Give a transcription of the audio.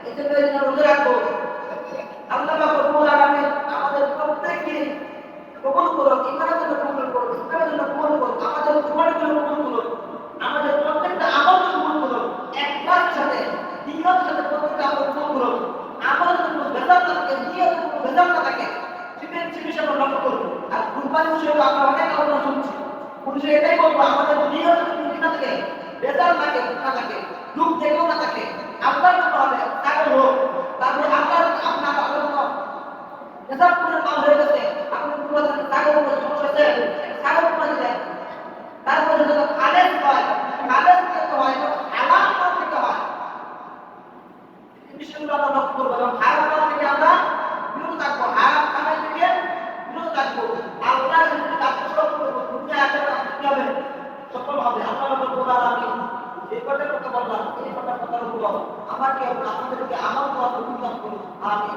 এজন্য রোজা রাখবো। আল্লাহ পাক রব্বুল আলামিন আমাদের প্রত্যেককে কবুল করুন, ইমানের জন্য কবুল করুন, ইসলামের জন্য কবুল করুন, আমাদের জীবনের জন্য কবুল করুন, আমাদের প্রত্যেকটা আমল কবুল করুন, একবার সাথে দ্বিতীয় সাথে প্রত্যেকটা আমল কবুল করুন। আমলের জন্য ভেজাল না থাকে, নিয়তের জন্য ভেজাল না থাকে, সেটাই বিষয় আমরা লক্ষ্য করুন। আর কুরবানি বিষয়ে আমরা অনেক আলোচনা শুনছি, পুরুষে এটাই বলবো আমাদের নিয়ত যদি না থাকে, ভেজাল থাকে না থাকে, দুঃখ থেকেও না থাকে, আল্লাহর জন্য হবে তাহলে হোক, তারপরে আল্লাহর আপনার আল্লাহ যেসব পুরো কাজ হয়ে গেছে আপনি পুরো সাগর করে সমস্যা আছে সাগর করে দিলেন, তারপরে যত খালেদ হয় খালেদ থেকে হয় তো হালাল কাজ থেকে হয়, এই বিষয়গুলো আমরা লক্ষ্য করবো এবং হারাম কাজ থেকে আমরা বিরত থাকবো, হারাম কাজ থেকে বিরত থাকবো। আল্লাহ যদি কাজকে সফল করবো দুনিয়া আখেরাতে আপনি কি হবে সফল হবে। আল্লাহ রাব্বুল আলামিন যে কটার কথা বললাম এই কটার কথার উপর আমাকে আপনাদেরকে আমল করার অনুরোধ করুন। আমি